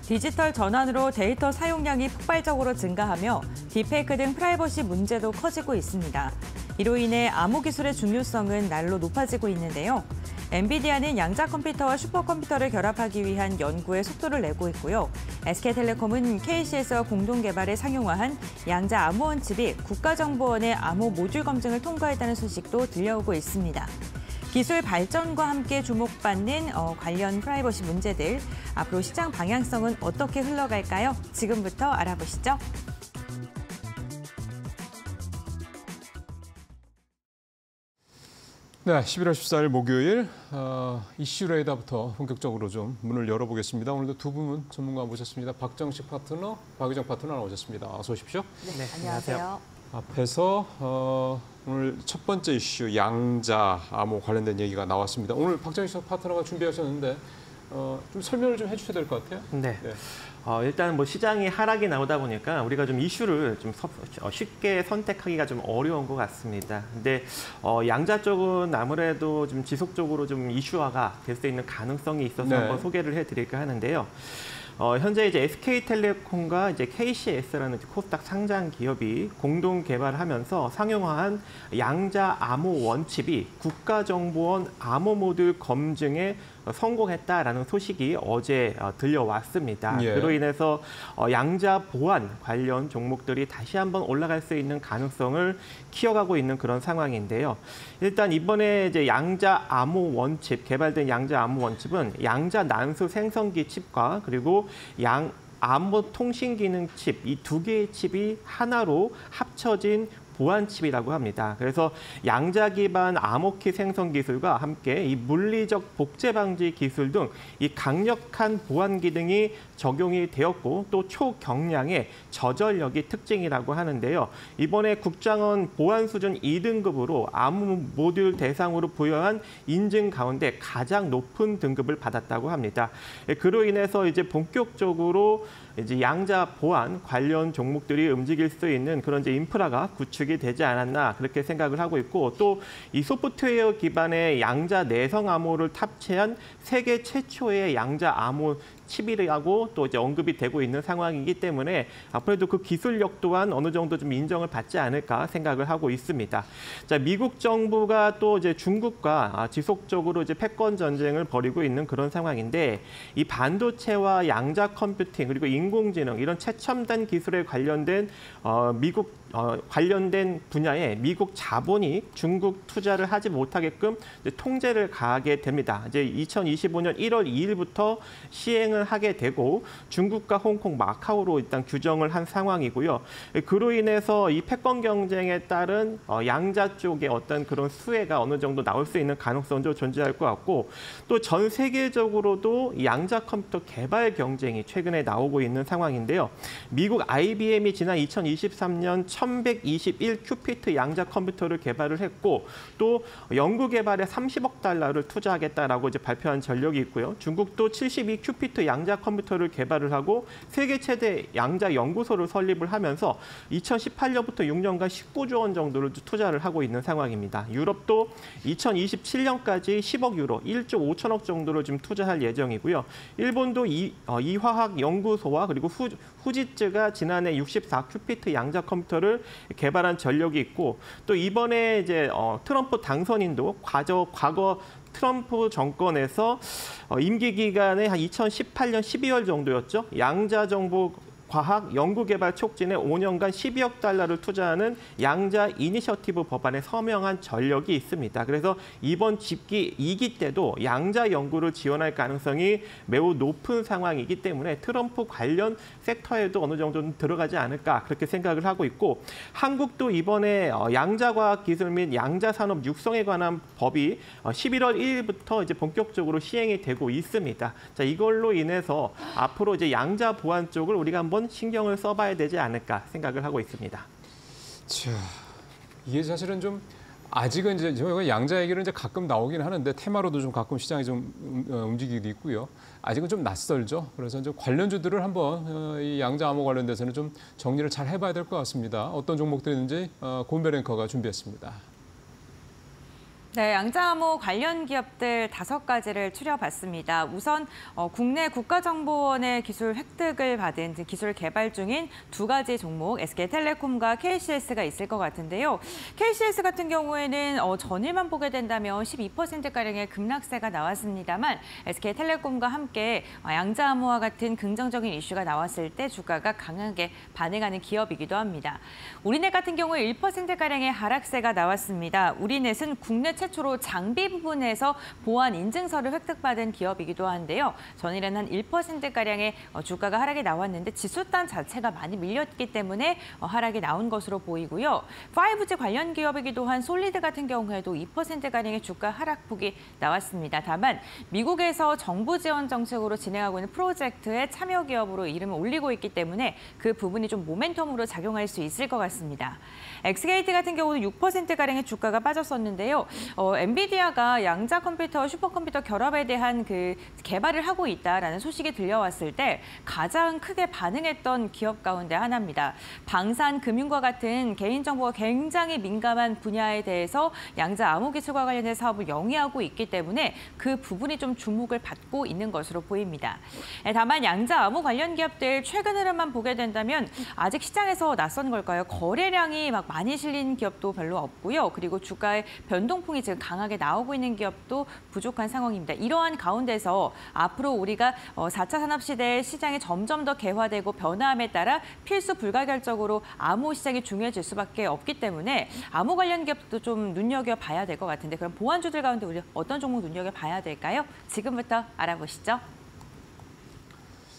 디지털 전환으로 데이터 사용량이 폭발적으로 증가하며 딥페이크 등 프라이버시 문제도 커지고 있습니다. 이로 인해 암호 기술의 중요성은 날로 높아지고 있는데요. 엔비디아는 양자 컴퓨터와 슈퍼컴퓨터를 결합하기 위한 연구에 속도를 내고 있고요. SK텔레콤은 KCS와 공동 개발에 상용화한 양자 암호원 칩이 국가정보원의 암호 모듈 검증을 통과했다는 소식도 들려오고 있습니다. 기술 발전과 함께 주목받는 관련 프라이버시 문제들, 앞으로 시장 방향성은 어떻게 흘러갈까요? 지금부터 알아보시죠. 네, 11월 14일 목요일 이슈 레이더부터 본격적으로 좀 문을 열어보겠습니다. 오늘도 두 분 전문가 모셨습니다. 박정식 파트너, 박유정 파트너 나오셨습니다. 어서 오십시오. 네, 안녕하세요. 앞에서 오늘 첫 번째 이슈 양자 암호 관련된 얘기가 나왔습니다. 오늘 박정식 파트너가 준비하셨는데 좀 설명을 좀 해주셔야 될 것 같아요. 네. 일단 뭐 시장이 하락이 나오다 보니까 우리가 좀 이슈를 좀 쉽게 선택하기가 좀 어려운 것 같습니다. 근데 양자 쪽은 아무래도 좀 지속적으로 좀 이슈화가 될 수 있는 가능성이 있어서 네. 한번 소개를 해드릴까 하는데요. 현재 이제 SK텔레콤과 이제 KCS라는 코스닥 상장 기업이 공동 개발하면서 상용화한 양자 암호 원칩이 국가정보원 암호 모듈 검증에 성공했다라는 소식이 어제 들려왔습니다. 예. 그로 인해서 양자 보안 관련 종목들이 다시 한번 올라갈 수 있는 가능성을 키워가고 있는 그런 상황인데요. 일단 이번에 이제 양자 암호 원칩 개발된 양자 암호 원칩은 양자 난수 생성기 칩과 그리고 암호 통신 기능 칩 이 두 개의 칩이 하나로 합쳐진 보안 칩이라고 합니다. 그래서 양자 기반 암호키 생성 기술과 함께 이 물리적 복제 방지 기술 등 이 강력한 보안 기능이 적용이 되었고 또 초경량의 저전력이 특징이라고 하는데요. 이번에 국장원 보안 수준 2등급으로 암호 모듈 대상으로 부여한 인증 가운데 가장 높은 등급을 받았다고 합니다. 그로 인해서 이제 본격적으로 이제 양자 보안 관련 종목들이 움직일 수 있는 그런 이제 인프라가 구축이 되지 않았나 그렇게 생각을 하고 있고 또 이 소프트웨어 기반의 양자 내성 암호를 탑재한 세계 최초의 양자 암호 칩이라고 또 이제 언급이 되고 있는 상황이기 때문에 앞으로도 그 기술력 또한 어느 정도 좀 인정을 받지 않을까 생각을 하고 있습니다. 자, 미국 정부가 또 이제 중국과 지속적으로 이제 패권 전쟁을 벌이고 있는 그런 상황인데 이 반도체와 양자 컴퓨팅 그리고 인공지능 이런 최첨단 기술에 관련된 관련된 분야에 미국 자본이 중국 투자를 하지 못하게끔 이제 통제를 가하게 됩니다. 이제 2025년 1월 2일부터 시행을 하게 되고 중국과 홍콩, 마카오로 일단 규정을 한 상황이고요. 그로 인해서 이 패권 경쟁에 따른 양자 쪽의 어떤 그런 수혜가 어느 정도 나올 수 있는 가능성도 존재할 것 같고 또 전 세계적으로도 양자 컴퓨터 개발 경쟁이 최근에 나오고 있는 상황인데요. 미국 IBM이 지난 2023년 1121 큐피트 양자 컴퓨터를 개발을 했고 또 연구 개발에 30억 달러를 투자하겠다라고 이제 발표한 전력이 있고요. 중국도 72 큐피트 양자 컴퓨터를 개발을 하고 세계 최대 양자 연구소를 설립을 하면서 2018년부터 6년간 19조 원 정도를 투자를 하고 있는 상황입니다. 유럽도 2027년까지 10억 유로, 1조 5천억 정도를 좀 투자할 예정이고요. 일본도 이화학 연구소와 그리고 후지츠가 지난해 64 큐피트 양자 컴퓨터를 개발한 전력이 있고 또 이번에 이제 트럼프 당선인도 과거 트럼프 정권에서 임기 기간에 한 2018년 12월 정도였죠. 양자 정보 과학 연구개발 촉진에 5년간 12억 달러를 투자하는 양자 이니셔티브 법안에 서명한 전력이 있습니다. 그래서 이번 집기 2기 때도 양자 연구를 지원할 가능성이 매우 높은 상황이기 때문에 트럼프 관련 섹터에도 어느 정도는 들어가지 않을까 그렇게 생각을 하고 있고 한국도 이번에 양자과학기술 및 양자산업 육성에 관한 법이 11월 1일부터 이제 본격적으로 시행이 되고 있습니다. 자, 이걸로 인해서 앞으로 이제 양자 보안 쪽을 우리가 한번 신경을 써봐야 되지 않을까 생각을 하고 있습니다. 자, 이게 사실은 좀 아직은 이제 저희가 양자 얘기를 이제 가끔 나오긴 하는데 테마로도 좀 가끔 시장이 좀 움직이기도 있고요. 아직은 좀 낯설죠. 그래서 이제 관련주들을 한번 이 양자 암호 관련돼서는 좀 정리를 잘 해봐야 될 것 같습니다. 어떤 종목들이 있는지 곰베 랭커가 준비했습니다. 네, 양자암호 관련 기업들 5가지를 추려봤습니다. 우선 국내 국가정보원의 기술 획득을 받은 기술 개발 중인 2가지 종목, SK텔레콤과 KCS가 있을 것 같은데요. KCS 같은 경우에는 전일만 보게 된다면 12%가량의 급락세가 나왔습니다만 SK텔레콤과 함께 양자암호와 같은 긍정적인 이슈가 나왔을 때 주가가 강하게 반응하는 기업이기도 합니다. 우리넷 같은 경우에 1%가량의 하락세가 나왔습니다. 우리넷은 국내 최초로 장비 부분에서 보안 인증서를 획득받은 기업이기도 한데요. 전일에는 한 1%가량의 주가가 하락이 나왔는데 지수단 자체가 많이 밀렸기 때문에 하락이 나온 것으로 보이고요. 5G 관련 기업이기도 한 솔리드 같은 경우에도 2%가량의 주가 하락폭이 나왔습니다. 다만 미국에서 정부 지원 정책으로 진행하고 있는 프로젝트의 참여 기업으로 이름을 올리고 있기 때문에 그 부분이 좀 모멘텀으로 작용할 수 있을 것 같습니다. 엑스게이트 같은 경우는 6%가량의 주가가 빠졌었는데요. 엔비디아가 양자 컴퓨터, 슈퍼컴퓨터 결합에 대한 그 개발을 하고 있다라는 소식이 들려왔을 때 가장 크게 반응했던 기업 가운데 하나입니다. 방산, 금융과 같은 개인정보가 굉장히 민감한 분야에 대해서 양자 암호 기술과 관련된 사업을 영위하고 있기 때문에 그 부분이 좀 주목을 받고 있는 것으로 보입니다. 다만 양자 암호 관련 기업들 최근 흐름만 보게 된다면 아직 시장에서 낯선 걸까요? 거래량이 막 많이 실린 기업도 별로 없고요. 그리고 주가의 변동폭이 지금 강하게 나오고 있는 기업도 부족한 상황입니다. 이러한 가운데서 앞으로 우리가 4차 산업시대의 시장이 점점 더 개화되고 변화함에 따라 필수 불가결적으로 암호 시장이 중요해질 수밖에 없기 때문에 암호 관련 기업도 좀 눈여겨봐야 될 것 같은데 그럼 보안주들 가운데 우리 어떤 종목 눈여겨봐야 될까요? 지금부터 알아보시죠.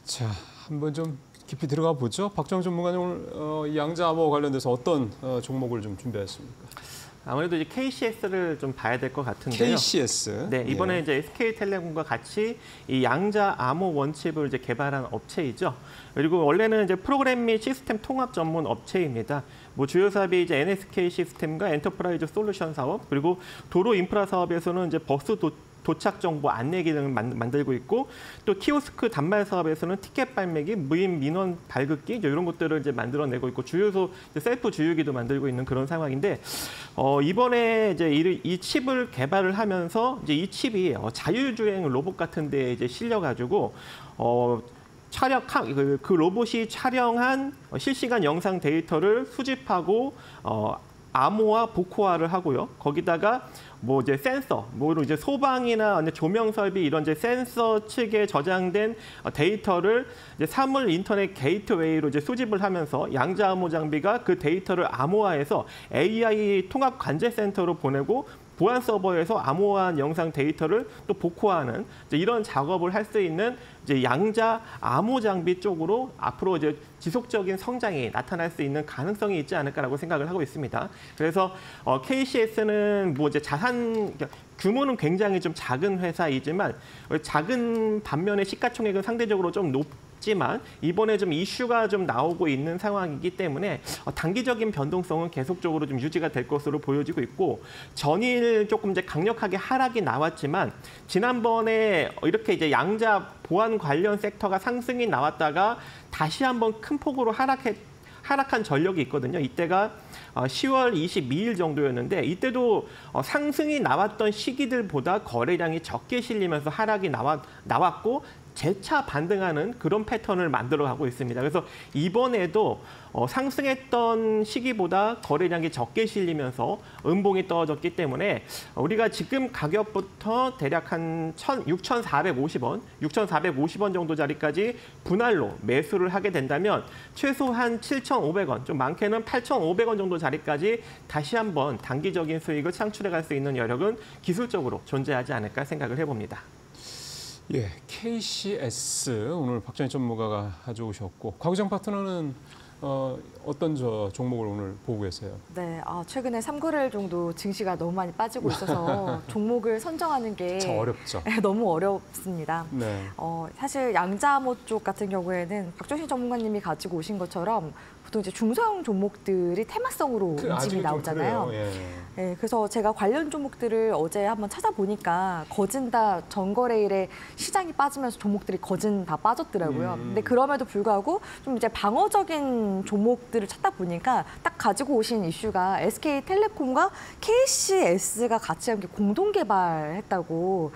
자, 한번 좀 깊이 들어가 보죠. 박정 전문가님 오늘 이 양자암호 관련돼서 어떤 종목을 좀 준비했습니까? 아무래도 이제 KCS를 좀 봐야 될 것 같은데요. KCS. 네, 이번에 이제 SK텔레콤과 같이 이 양자 암호 원칩을 이제 개발한 업체이죠. 그리고 원래는 이제 프로그램 및 시스템 통합 전문 업체입니다. 뭐 주요 사업이 이제 NSK 시스템과 엔터프라이즈 솔루션 사업, 그리고 도로 인프라 사업에서는 이제 버스 도착 정보 안내 기능을 만들고 있고 또 키오스크 단말 사업에서는 티켓 발매기, 무인 민원 발급기 이런 것들을 이제 만들어내고 있고 주유소 셀프 주유기도 만들고 있는 그런 상황인데 이번에 이제 이 칩을 개발을 하면서 이제 이 칩이 자율주행 로봇 같은데 이제 실려가지고 그 로봇이 촬영한 실시간 영상 데이터를 수집하고 암호화, 복호화를 하고요. 거기다가 뭐 이제 센서, 뭐로 이제 소방이나 조명 설비 이런 이제 센서 측에 저장된 데이터를 이제 사물 인터넷 게이트웨이로 이제 수집을 하면서 양자 암호 장비가 그 데이터를 암호화해서 AI 통합 관제 센터로 보내고 보안 서버에서 암호화한 영상 데이터를 또 복호하는 이런 작업을 할 수 있는 이제 양자 암호 장비 쪽으로 앞으로 이제 지속적인 성장이 나타날 수 있는 가능성이 있지 않을까라고 생각을 하고 있습니다. 그래서 KCS는 뭐 이제 자산 규모는 굉장히 좀 작은 회사이지만 작은 반면에 시가총액은 상대적으로 좀 높지만 이번에 좀 이슈가 좀 나오고 있는 상황이기 때문에 단기적인 변동성은 계속적으로 좀 유지가 될 것으로 보여지고 있고 전일 조금 이제 강력하게 하락이 나왔지만 지난번에 이렇게 이제 양자 보안 관련 섹터가 상승이 나왔다가 다시 한번 큰 폭으로 하락한 전력이 있거든요. 이때가 10월 22일 정도였는데 이때도 상승이 나왔던 시기들보다 거래량이 적게 실리면서 하락이 나왔고 재차 반등하는 그런 패턴을 만들어가고 있습니다. 그래서 이번에도 상승했던 시기보다 거래량이 적게 실리면서 음봉이 떨어졌기 때문에 우리가 지금 가격부터 대략 한 6,450원, 6,450원 정도 자리까지 분할로 매수를 하게 된다면 최소한 7,500원, 좀 많게는 8,500원 정도 자리까지 다시 한번 단기적인 수익을 창출해갈 수 있는 여력은 기술적으로 존재하지 않을까 생각을 해봅니다. 예, KCS 오늘 박정희 전문가가 가져오셨고 곽유정 파트너는 어떤 종목을 오늘 보고 계세요? 네, 최근에 3거래일 정도 증시가 너무 많이 빠지고 있어서 종목을 선정하는 게 어렵죠. 너무 어렵습니다. 네. 사실 양자암호 쪽 같은 경우에는 박정희 전문가님이 가지고 오신 것처럼 보통 이제 중소형 종목들이 테마성으로 움직임이 나오잖아요. 예. 네, 그래서 제가 관련 종목들을 어제 한번 찾아보니까 거진 다 전거래일에 시장이 빠지면서 종목들이 거진 다 빠졌더라고요. 근데 그럼에도 불구하고 좀 이제 방어적인 종목들을 찾다 보니까 딱 가지고 오신 이슈가 SK텔레콤과 KCS가 같이 함께 공동 개발했다고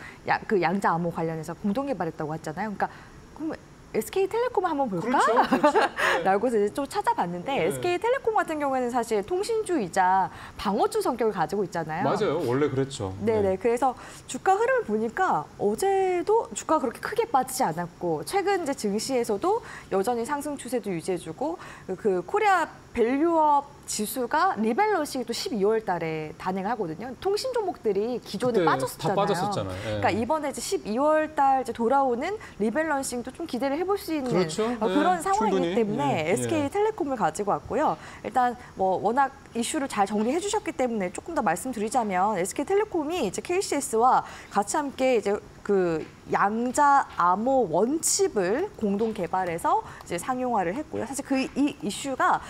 그 양자 암호 관련해서 공동 개발했다고 했잖아요. 그러니까 그럼 SK텔레콤을 한번 볼까? 그렇죠. 라고 해서 이제 좀 찾아봤는데 네. SK텔레콤 같은 경우에는 사실 통신주이자 방어주 성격을 가지고 있잖아요. 맞아요. 원래 그랬죠. 네네. 그래서 주가 흐름을 보니까 어제도 주가가 그렇게 크게 빠지지 않았고 최근 이제 증시에서도 여전히 상승 추세도 유지해주고 그 코리아 밸류업 지수가 리밸런싱이 또 12월 달에 단행하거든요. 통신 종목들이 기존에 그때 빠졌었잖아요. 다 빠졌었잖아요. 예. 그러니까 이번에 이제 12월 달 이제 돌아오는 리밸런싱도 좀 기대를 해볼 수 있는 그렇죠. 그런 예, 상황이기 충분히. 때문에 예, SK텔레콤을 가지고 왔고요. 일단 뭐 워낙 이슈를 잘 정리해 주셨기 때문에 조금 더 말씀드리자면 SK텔레콤이 이제 KCS와 같이 함께 이제 그 양자 암호 원칩을 공동 개발해서 이제 상용화를 했고요. 사실 그 이 이슈가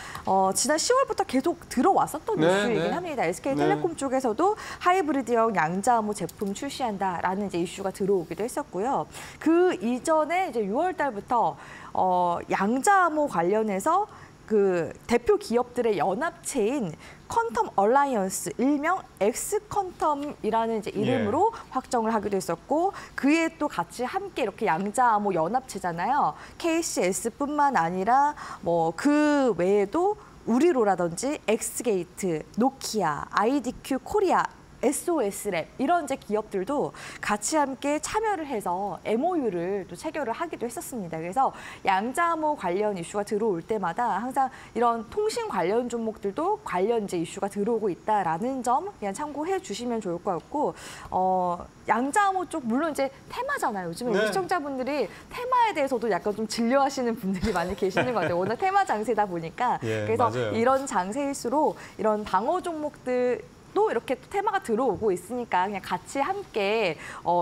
지난 10월부터 계속 들어왔었던 네, 이슈이긴 네. 합니다. SK텔레콤 쪽에서도 하이브리드형 양자 암호 제품 출시한다라는 이제 이슈가 들어오기도 했었고요. 그 이전에 이제 6월 달부터 양자 암호 관련해서 그 대표 기업들의 연합체인 퀀텀 얼라이언스, 일명 엑스퀀텀이라는 이제 이름으로 확정을 하기도 했었고 그에 또 같이 함께 이렇게 양자 암호 연합체잖아요. KCS뿐만 아니라 뭐 그 외에도 우리로라든지 엑스게이트, 노키아, IDQ 코리아, SOS랩 이런 이제 기업들도 같이 함께 참여를 해서 MOU를 또 체결을 하기도 했었습니다. 그래서 양자암호 관련 이슈가 들어올 때마다 항상 이런 통신 관련 종목들도 관련 이제 이슈가 들어오고 있다라는 점 그냥 참고해 주시면 좋을 것 같고 양자암호 쪽 물론 이제 테마잖아요. 요즘에 우리 네. 시청자분들이 테마에 대해서도 약간 좀 진료하시는 분들이 많이 계시는 것 같아요. 워낙 테마 장세다 보니까 예, 그래서 맞아요. 이런 장세일수록 이런 방어 종목들 또 이렇게 테마가 들어오고 있으니까 그냥 같이 함께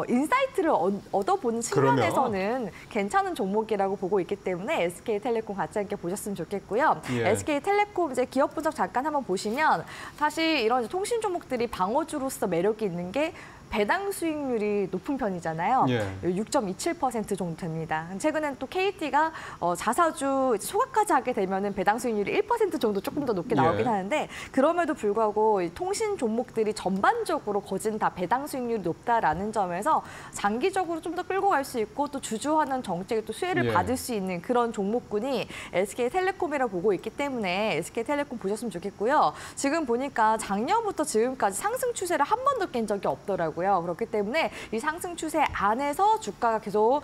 인사이트를 얻어보는 측면에서는 괜찮은 종목이라고 보고 있기 때문에 SK텔레콤 같이 함께 보셨으면 좋겠고요. 예. SK텔레콤 이제 기업 분석 잠깐 한번 보시면 사실 이런 통신 종목들이 방어주로서 매력이 있는 게 배당 수익률이 높은 편이잖아요. 예. 6.27% 정도 됩니다. 최근엔 또 KT가 자사주 소각까지 하게 되면은 배당 수익률이 1% 정도 조금 더 높게 나오긴 예. 하는데 그럼에도 불구하고 이 통신 종목들이 전반적으로 거진 다 배당 수익률이 높다라는 점에서 장기적으로 좀 더 끌고 갈 수 있고 또 주주환원 정책에 또 수혜를 예. 받을 수 있는 그런 종목군이 SK텔레콤이라고 보고 있기 때문에 SK텔레콤 보셨으면 좋겠고요. 지금 보니까 작년부터 지금까지 상승 추세를 한 번도 깬 적이 없더라고요. 그렇기 때문에 이 상승 추세 안에서 주가가 계속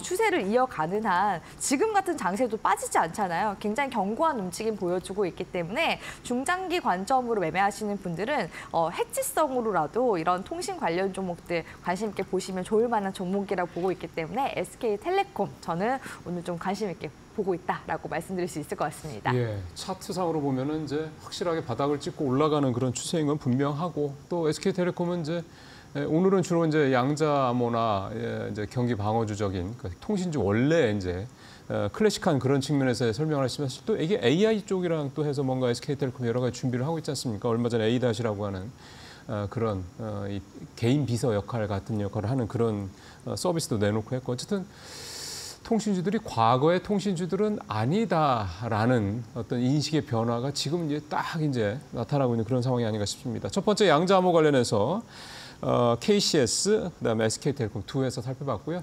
추세를 이어가는 한 지금 같은 장세도 빠지지 않잖아요. 굉장히 견고한 움직임 보여주고 있기 때문에 중장기 관점으로 매매하시는 분들은 해지성으로라도 이런 통신 관련 종목들 관심 있게 보시면 좋을 만한 종목이라고 보고 있기 때문에 SK텔레콤 저는 오늘 좀 관심 있게 보고 있다라고 말씀드릴 수 있을 것 같습니다. 예, 차트상으로 보면은 이제 확실하게 바닥을 찍고 올라가는 그런 추세인 건 분명하고 또 SK텔레콤은 이제 오늘은 주로 이제 양자 암호나 이제 경기 방어주적인 통신주 원래 이제 클래식한 그런 측면에서 설명을 하시면 사실 또 이게 AI 쪽이랑 또 해서 뭔가 SK텔레콤 여러 가지 준비를 하고 있지 않습니까? 얼마 전에 A-라고 하는 그런 이 개인 비서 역할 같은 역할을 하는 그런 서비스도 내놓고 했고 어쨌든 통신주들이 과거의 통신주들은 아니다라는 어떤 인식의 변화가 지금 이제 딱 이제 나타나고 있는 그런 상황이 아닌가 싶습니다. 첫 번째 양자 암호 관련해서 KCS, 그다음에 SK텔레콤 두 회사 살펴봤고요.